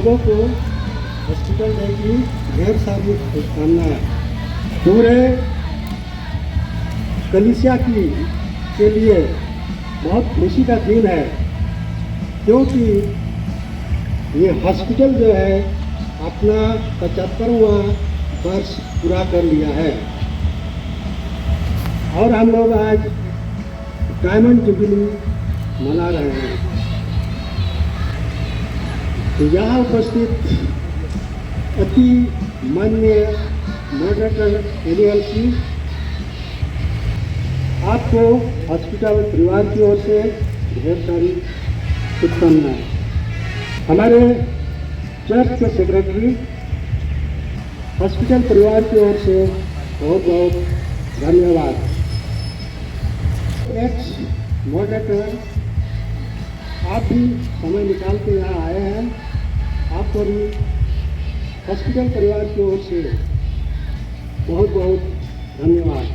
लोगों को hospital day की ढेर सारी शुभकामनाएं। पूरे कलीसिया के लिए बहुत खुशी का दिन है, क्योंकि ये हॉस्पिटल जो है अपना 75वां वर्ष पूरा कर लिया है और हम लोग आज डायमंड जुबली मना रहे हैं। तो यहाँ उपस्थित अति माननीय मॉडरेटर एलएलसी, आपको हॉस्पिटल परिवार की ओर से ढेर सारी शुभकामनाएं। हमारे चर्च के सेक्रेटरी, हॉस्पिटल परिवार की ओर से बहुत बहुत धन्यवाद। एक्स मॉडरेटर, आप भी समय निकाल के यहाँ आए हैं, आपको भी हॉस्पिटल परिवार की ओर से बहुत बहुत धन्यवाद।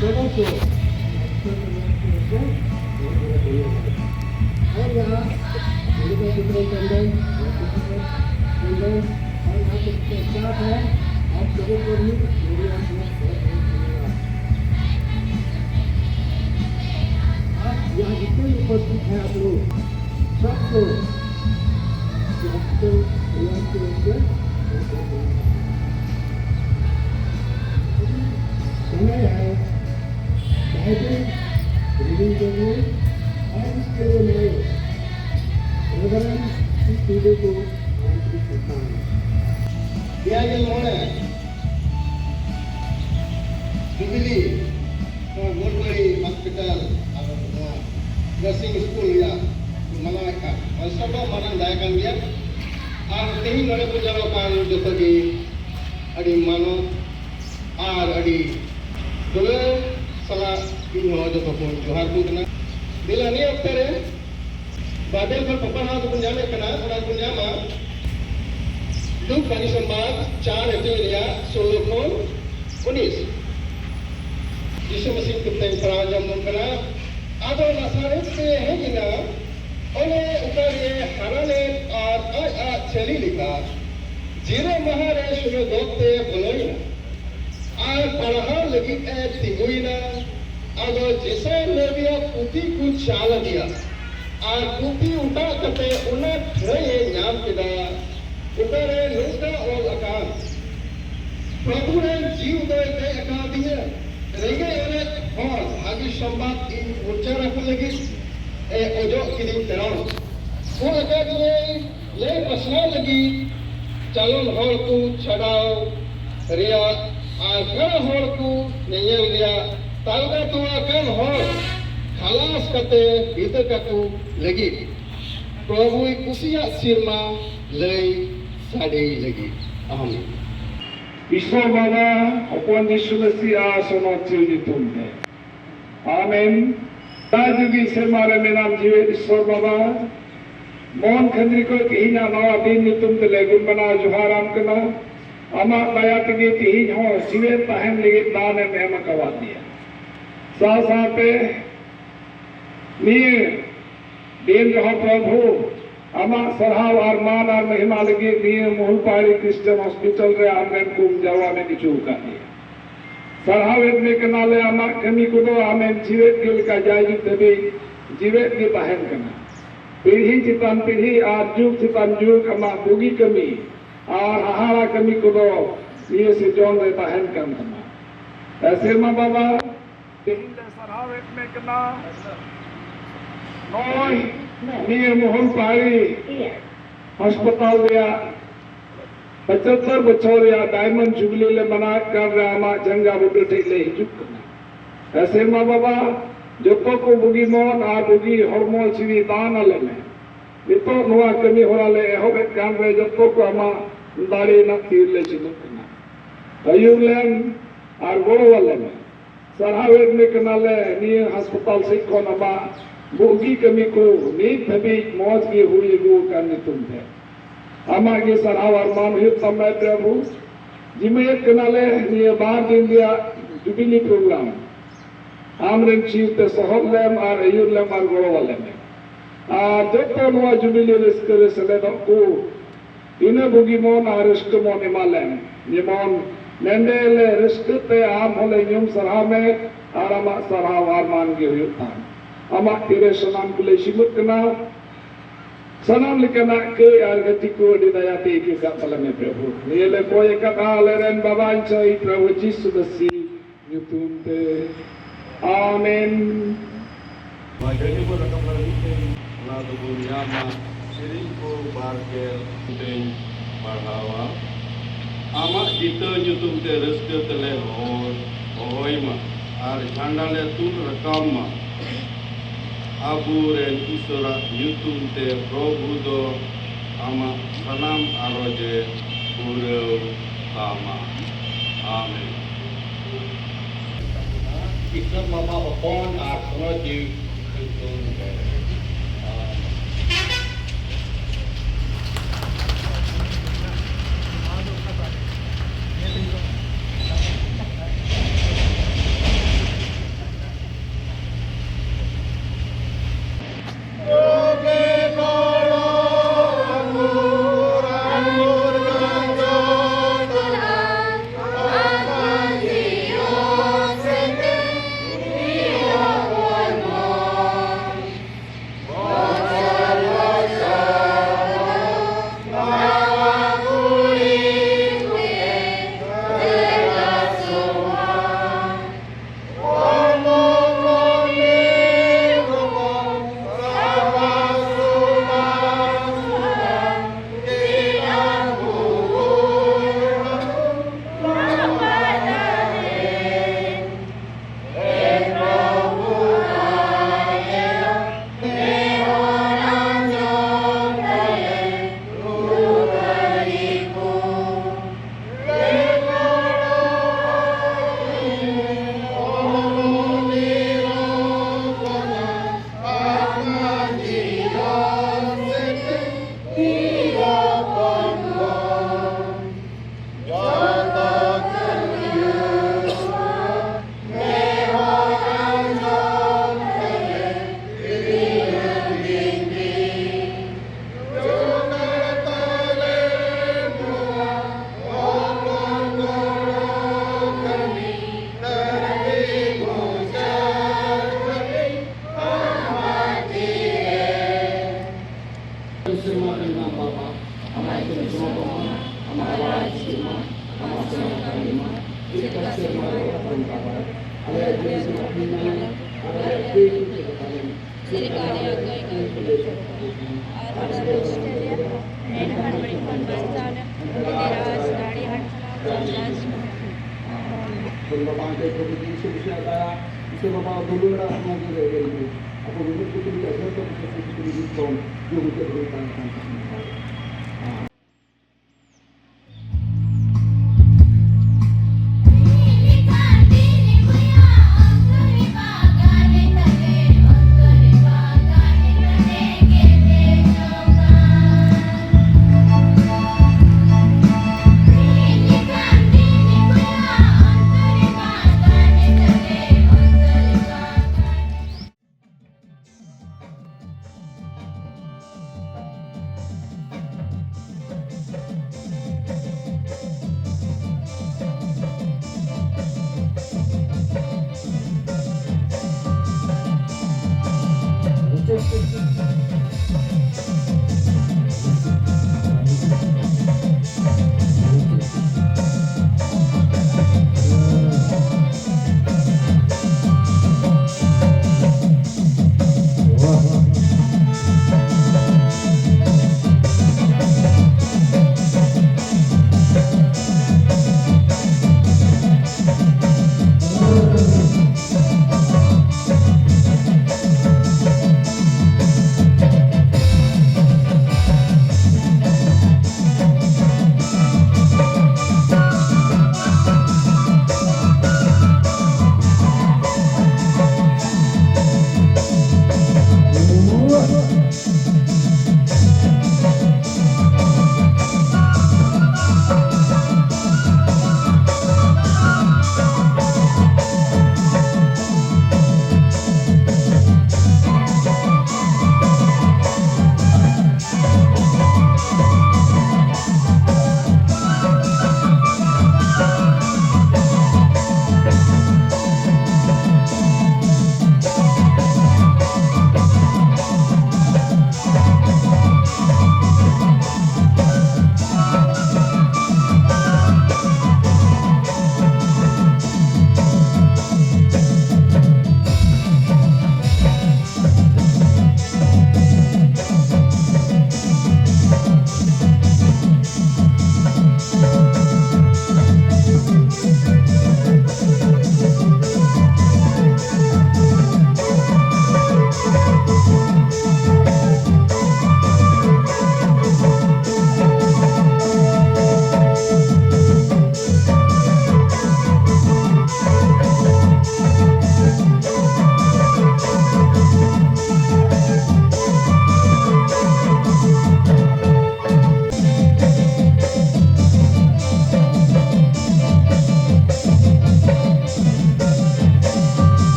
सबों को और यहाँ मेडिकल सुपरिटेंडेंट और यहाँ पे स्टाफ है, आप लोगों को भी मेरी ओर से बहुत बहुत धन्यवाद। आप यहाँ जितने भी उपस्थित हैं, आप लोग सबको हॉस्पिटल परिवार की ओर से समय है रीडिंग के लिए और इसके लिए मैं रेवरेंड इस वीडियो को आमंत्रित करता हूँ। जुबिली मोरबड़ी हॉस्पिटल नर्सिंग स्कूल या मनाका और सब मानन दाया kan dia और तेही नड़े को जरो kan जतो की अड़ी मानो और अड़ी दोले सला इन हो जतो को जोहार को कना दिला नहीं अक्तरे बादल पर पपा हाथ को जाने कना थोड़ा को जामा लुक बानी संबाद 4 एप्रिल 16 यीशु मसीह के तें पराजम कना आदो नासारेत से है गिना ओले ऊपर ये हराने और आ चली लिखा जीरो महारे शुरू दोते बोलोइना और पढ़ा लगी ए तिगुइना आदो जिसे नबिया कुती को चाल दिया और कुती उठा करते उन्हें ठरे नाम किदा ऊपर नुका और अकाल प्रभु ने जीव दे अकाल दिया रेगे उन्हें और आगे संबाद इन उच्चारण को लगी ए ओजो किदी तेरान वो लगा दिए ले मसला लगी चालन होर को छड़ाओ रिया आगर होर को नहीं लिया तालगा तो आकर होर खलास करते भीतर का को लगी प्रभु कुसिया सिरमा ले साड़ी लगी आमीन। ईश्वर बाबा अपन यीशु मसीह आसनो चिल्ली तुमने आमीन। ताजुगी से मारे में नाम जीवे ईश्वर बाबा मोहन खंद्री को कहीं ना नवा दिन नि तुम ते लेगुन बना जुहाराम कना अमा दया तगे कहीं हो जीवे तहन लगे दान में हम कवा दिया सा सा पे निये दिन रहा प्रभु अमा सरहाव और मान और महिमा लगे निये मोहपाड़ी क्रिश्चियन हॉस्पिटल रे आमेन कुम जावा में निचू का दिया सरहावेत में कनाले अमा कमी को दो आमेन जीवेत के का जायजू तभी जीवेत के तहन कना पीढ़ी चितान पीढ़ी और जुग चितान जुग अमा बुगी कमी और हाहारा कमी को दो ये से जोन रे तहन कना ऐसे मां बाबा सरहावेत में कना नोय निये मोहन पाड़ी अस्पताल दिया 75 बच्चों या डायमंड जुबली ले मना कर रहा मा जंगा बुद्ध ठीक ले हिजुक करना ऐसे माँ बाबा जो को बुगी मोन आ बुगी हॉर्मोन सीवी दान अले में नितो नुआ कमी हो रहा ले एहो बेट काम रे जो को अमा दाड़ी न तीर ले चिन्ह करना अयुलेन और गोरो वाले में सरहावेद में करना ले निये अस्पताल से कौन अमा बुगी कमी को नीत भबी मौज की हुई गु करने तुम थे आमागे सरहाव अरमान हुई समय प्रभु जिमेत कनाले निये बार दिन दिया जुबिली प्रोग्राम आमरेन चीफ ते सहब लेम और अयुर लेम और गोरो वाले में Jepon wa jubili reskere seledok ku ina bugi mon ariske mon imalem yemon nendele reskete am hole nyum sarhame arama sarha warman ge yutan ama tire sanam kule simut kena sanam likana ke argatiko dinayati ke kapalame prabhu nile koye kata leren babanchai prabhu jisu dasi yutunte amen. Majani ko nakapalagitin na dugunyama siring ko barkel ting barhawa ama dito nyutung te reske tele hoy ma ar chandale tun rakam ma abu ren isora nyutung te prabhu do ama sanam aroje puro ama amen. Kita mama upon our sonoju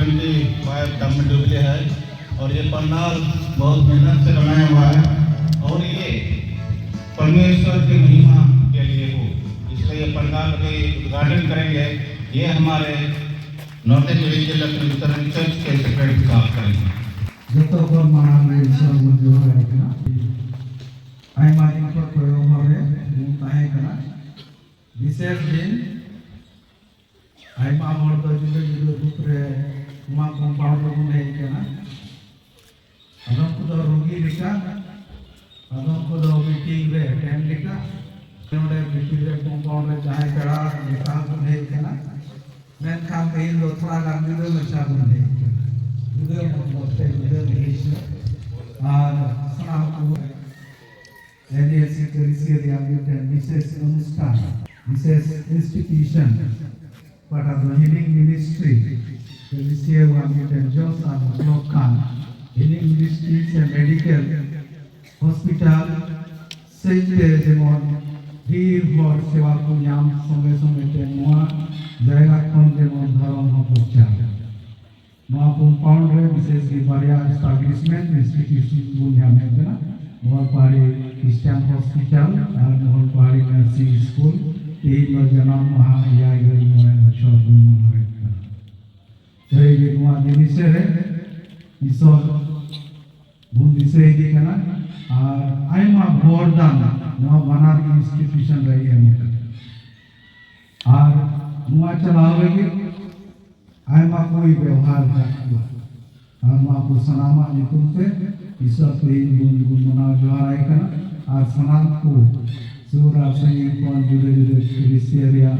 75 government jubilee है और ये पंडाल बहुत मेहनत से बनाया हुआ है और ये परमेश्वर की महिमा के लिए हो, इसलिए ये पंडाल के उद्घाटन करेंगे। ये हमारे नॉर्थ ईस्ट लुथरन चर्च के सेक्रेटरी साहब करेंगे। जतो को माना में ईश्वर मुझे हो रहा है ना आई मारी को कोई हो रहे मुंह है करना विशेष दिन आई मां मोड़ तो जुले दूसरे मां कंपाउंड में है करना अदम को तो रोगी लिखा अदम को तो मीटिंग में अटेंड लिखा नोडे मीटिंग में कंपाउंड में चाहे करा लिखा को है करना मैं काम कहीं लो थोड़ा काम दे में चाह को है Juga membuat juga Malaysia sangat kuat. Jadi hasil yang kita Mrs. Anustan, Mrs. Institution, pada Healing Ministry, Malaysia yang kita Johnson melakukan Healing Ministries and Medical Hospital, sehingga jemon hor sewa kunyam songe semua jaga kon jemon dharam hoja. Nah, compound रे विशेष की बारिया establishment institution बुनिया में बना मोहनपाड़ी Christian hospital और मोहनपाड़ी nursing school तीन जन्म महाया गरी मोहन बच्चों को मनोरंजन करा। ये दुआ दिन से है ईश्वर बुंदी से ही करना और आई माँ बोर्डान ना बना की इंस्टीट्यूशन रही है मुझे और मुआ चलावेगी आयमा कोई व्यवहार करना आयमा को सनामा निकुम से ईश्वर को ही गुण मना जोहार आए करना और सनाम को सूरा सही कौन जुड़े क्रिस्टियरिया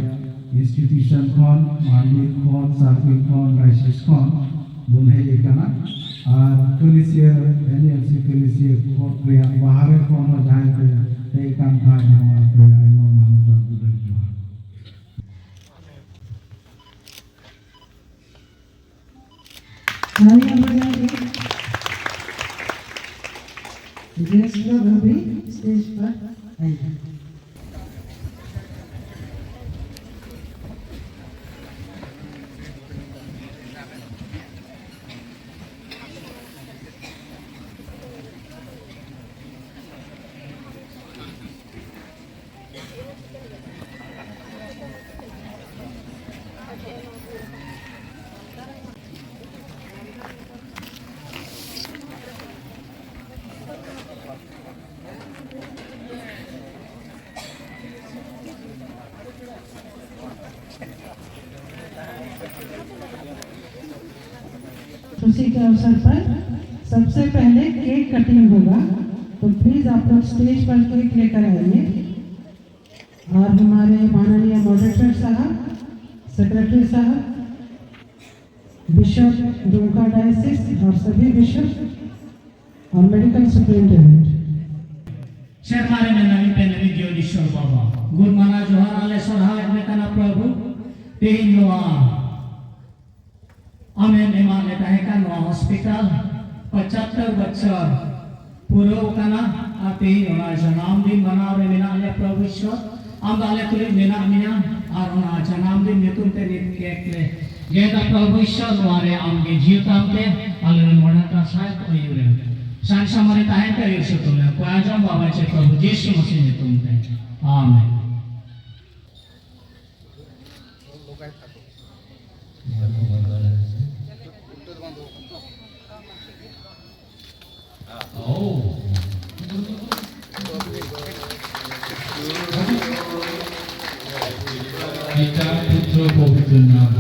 इंस्टीट्यूशन कौन मालिक कौन सार्फिंग कौन राइशिस कौन बुने ये करना और क्रिस्टियर एनएलसी क्रिस्टियर कौन प्रिया बाहर कौन और जाए पे एक काम था हमारा प्रिया आयमा मानव जुड़े जोहार गेस्ट लोग अभी स्टेज पर आएंगे। खुशी के अवसर पर सबसे पहले केक कटिंग होगा, तो प्लीज आप लोग स्टेज पर केक लेकर आइए और हमारे माननीय मॉडरेटर साहब, सेक्रेटरी साहब, बिशप दुमका डायसिस और सभी बिशप और मेडिकल सुपरिटेंडेंट शेरमारे में नवी पे नवी ज्योतिश्वर बाबा गुड माना जोहार आले सोहाय में कना प्रभु तीन लोआ हमें मेहमान लेता है का नवा हॉस्पिटल 75 बच्चों पूरा कना आते ही उना जन्म दिन मना रहे मिना ले प्रभु ईश्वर हम दाले कुली मिना मिना और उना जन्म दिन नितुम ते नित केक ले जेता प्रभु ईश्वर वारे आमगे जीवताम ते आले मोड़ा का साथ ओयुरे सांसा मरे ताहे ते ईश्वर तो ले कोयाजम बाबा चे प्रभु यीशु मसीह नितुम ते आमीन। Kita putra pavitra naam.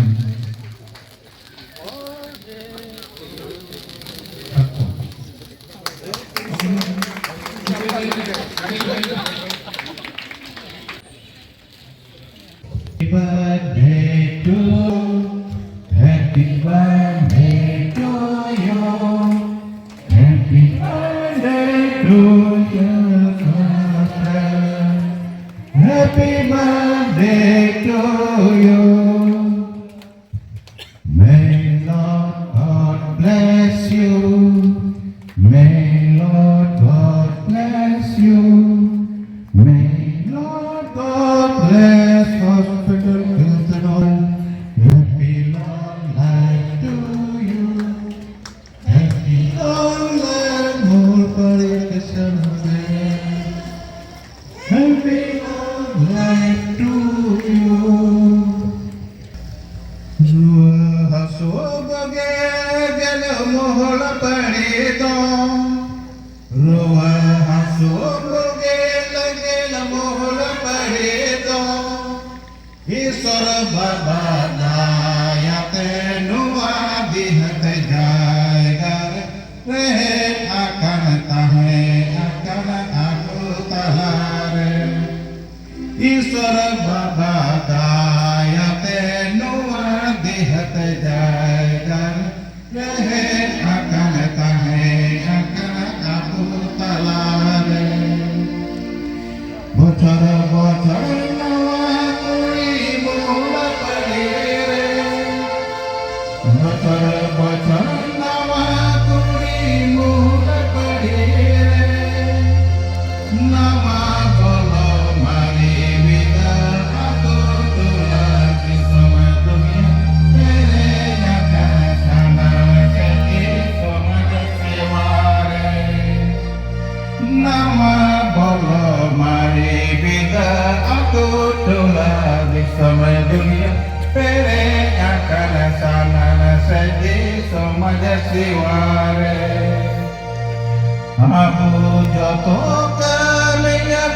Happy birthday to Happy birthday to you. Happy birthday to your father. Happy birthday to you. May Lord God bless you. May Lord God bless you. talare Isara baba daya te noa dihat jaigan rehe akan tahe akan aku talare bocor bocor nawa kuri mula padire bocor bocor nawa kuri mula padire nama bolo mari vida aku tulah kisama dunia tere jaka sana jadi somaja seware nama bolo mari vida aku tulah kisama dunia tere jaka sana jadi somaja seware aku jatuh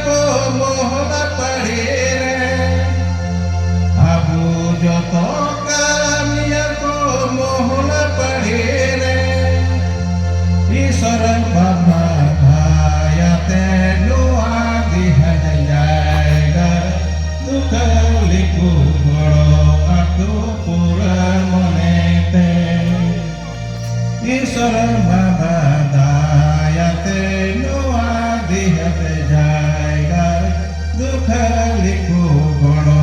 ko mohla padire abu joto kamiya ko mohla padire isara baba ayate nuwa dihajaiga dukaliku goro aku pura monete isara baba ayate nuwa dihajaiga dukaliku goro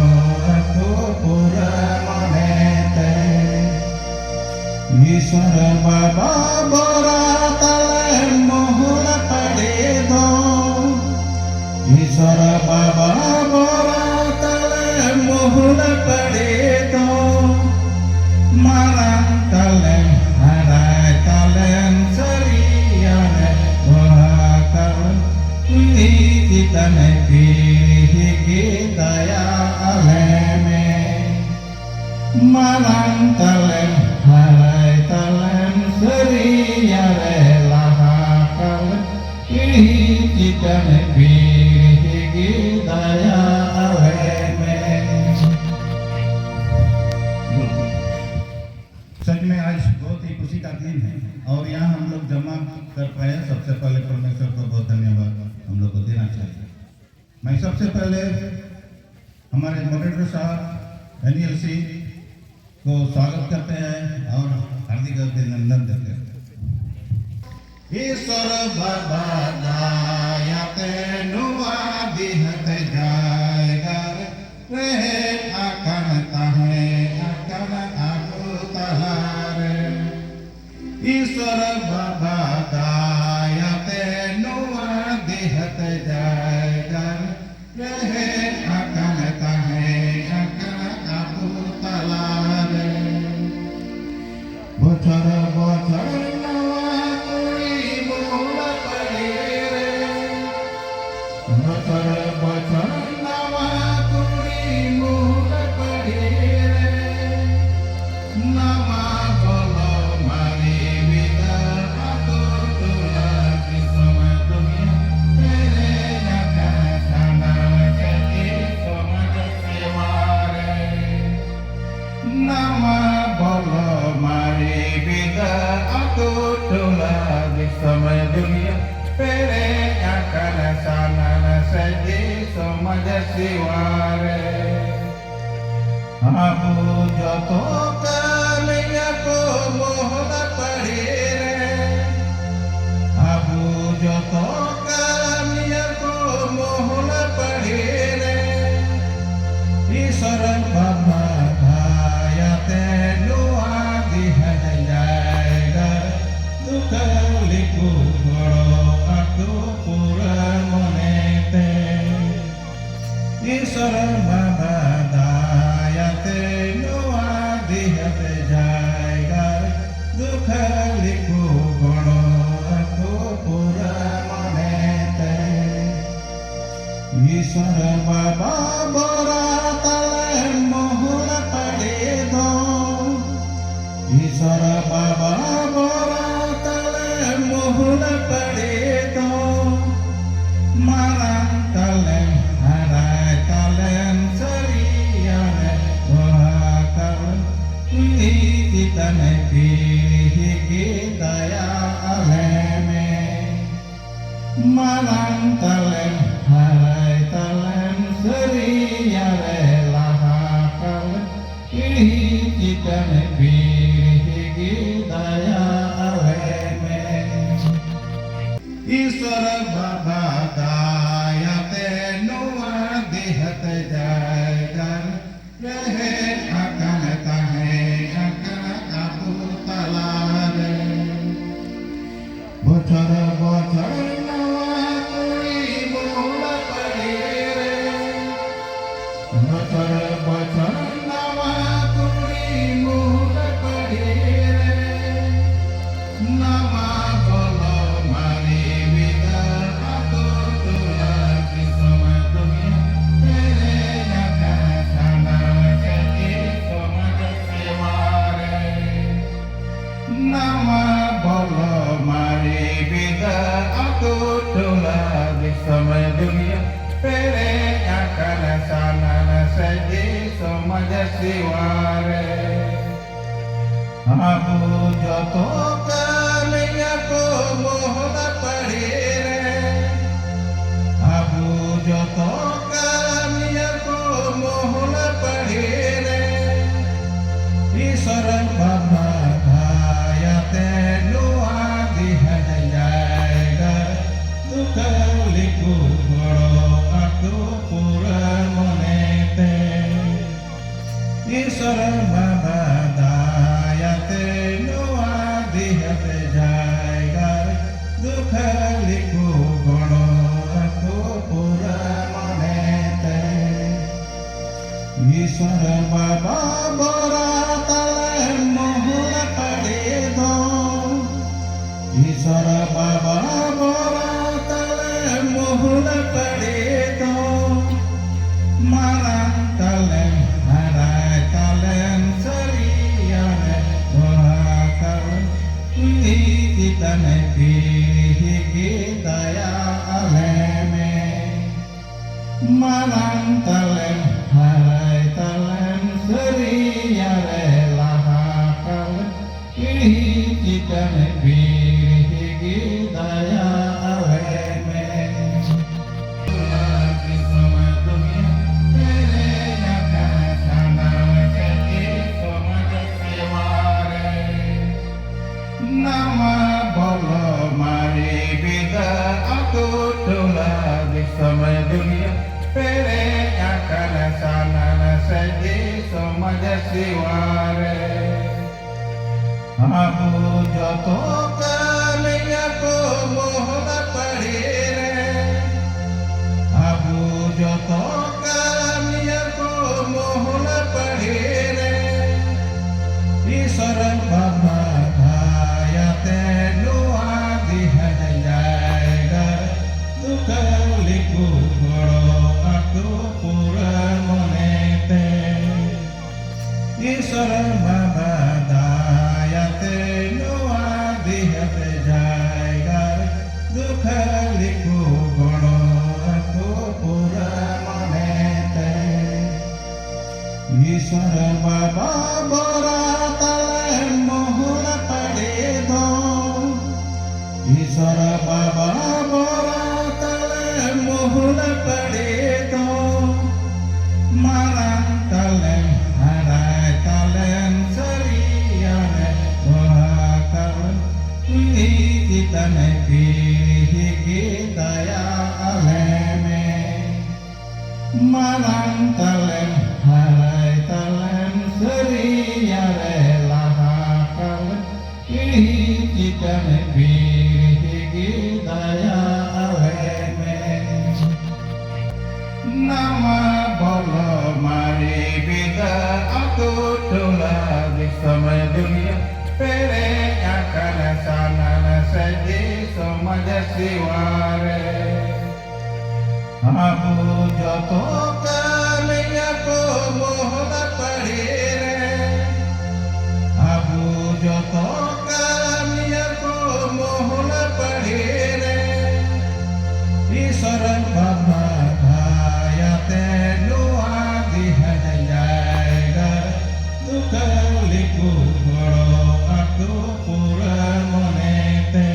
aku pura monete Isara baba bora talen mohla padedo Isara baba bora talen mohla padedo marang talen harai talen seriane bora talen kita negeri daya aleme marang talen harai talen seriare lahakal kita negeri daya aleme सच में आज बहुत ही खुशी का दिन है और यहाँ हम लोग जमा कर पाए सबसे पहले परमेश्वर को बहुत धन्यवाद हम लोग को देना चाहिए मैं सबसे पहले हमारे मॉडरेटर साहब NLC को स्वागत करते हैं और हार्दिक अभिनंदन देते हैं ईश्वर बाबा दायाते नुआ दिहत जाएगा रहे आकन ताहे आकन आकु तहारे ईश्वर बाबा दायाते नुआ दिहत जाएगा रहे आकन ताहे आकन आकु तहारे बचर बचर नवा कुरी मोला पड़ेरे बचर बचर नवा कुरी मोला पड़ेरे नवा बोलो मारी विदा aku tulah kisama dunia tere jaka sana jadi somaja seware nama bolo mari vida aku tulah kisama dunia tere jaka sana jadi somaja seware aku jatuh kaliya ko mohla padire aku jatuh kaliya ko mohla padire isara baba ayate nuwa dihajaiga dukaliku goro aku pura monete isara baba ayate nuwa dihajaiga dukaliku goro aku pura monete isara baba bora talen mohla padedo isara baba bora talen mohla padedo marang talen harai talen seriane bahakal kita negeri daya aleme marang talen dunia pere akan sana saji somaja siware abu joto kaliya ko mohla padire abu joto kaliya ko mohla padire isara baba ayate nuwa dihajaiga dukaliku goro aku pura monete isara baba ayate nuwa dihajaiga dukaliku goro aku pura monete isara baba bora mohla padido isara baba bora tale mohla padido marang talen harai talen seriane dohakal kita nepi kita ya aleme marang talen harai talen seriane kita nebi daya aleme lagi sama dunia terenya kana jadi sama seware nama bolo mari bida aku lagi sama dunia terenya kana sana jadi sama seware abu joto kaliya ko mohla padire abu joto kaliya ko mohla padire isara baba ayate nuwa dihajaiga dukaliku goro aku pura monete isara baba dukaliku goro aku pura monete isara baba bora talen mohla padido isara baba bora talen mohla padido marang talen harai talen seriane dohakal kita nepi kita ya aleme marang talen harai talen seriare lahakal kita nepi kita ya aleme nama bolo mari bida aku lagi sama dunia pere akan sana saji somaja siware abu joto kaliya ko mohla padire abu joto kaliya ko mohla padire isara baba ayate nuwa dihajaiga dukaliku goro aku pura monete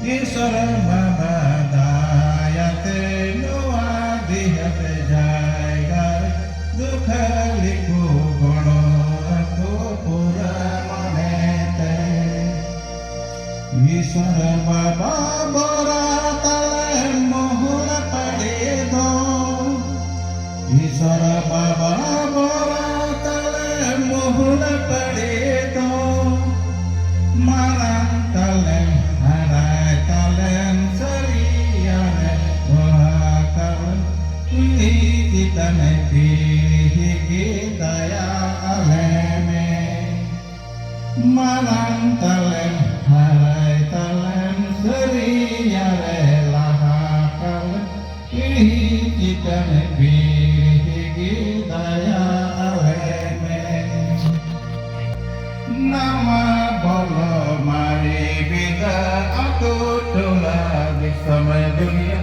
isara baba ayate nuwa dihajaiga dukaliku goro aku pura monete isara baba bora talen mohla padido isara baba bora talen mohla padido marang talen harai talen seriane dohakal kita nepi kita ya aleme marang talen harai talen seriane lahakal kita nepi kita ya aleme nama bolo mari bida aku lagi sama dunia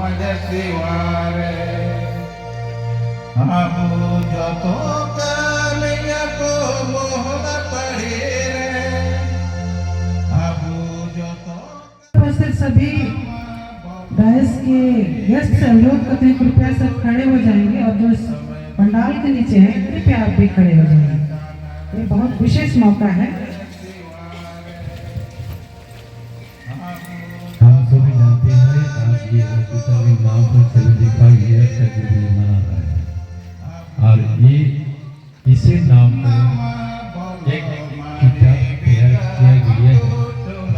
समझ सिवारे आपू जो तो कन्हैया को मोहन पढ़े रे आपू जो तो उपस्थित सभी डायस के गेस्ट से अनुरोध करते हैं कृपया सब खड़े हो जाएंगे और जो पंडाल के नीचे है कृपया आप भी खड़े हो जाएंगे। ये बहुत विशेष मौका है। हम सभी जानते हैं आज ये हॉस्पिटल में नाम पर 75 ईयर से जुबली मना रहा है और ये इसी नाम पर एक किताब तैयार किया गया है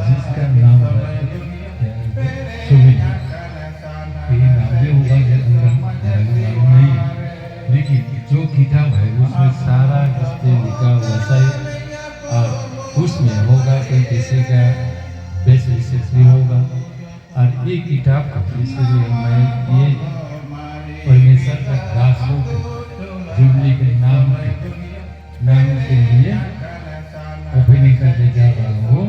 जिसका नाम है सुविधा। ये नाम भी होगा नहीं, लेकिन जो किताब है उसमें सारा जिसने लिखा वैसा ही और उसमें होगा कोई किसी का बेस्ट विशेष भी होगा और ये किताब को इसलिए मैं ये परमेश्वर का दासों को जुबली के नाम के लिए ओपनिंग करने जा रहा हूँ।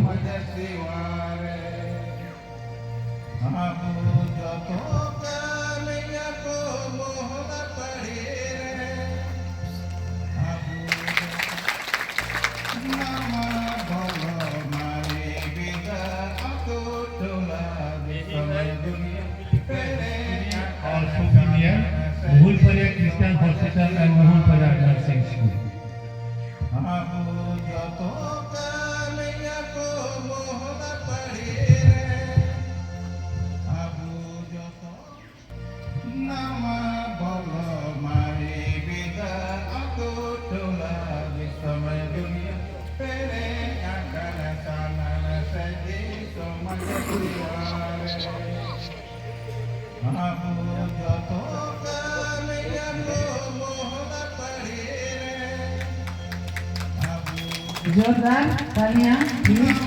और souvenir, Mohol Paria Christian Hospital and Mohol Paria Nursing School. जोरदार तालियां प्लीज।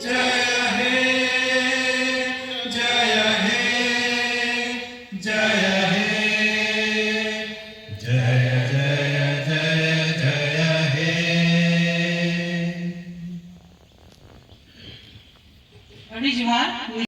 जय अड़ी जोहार।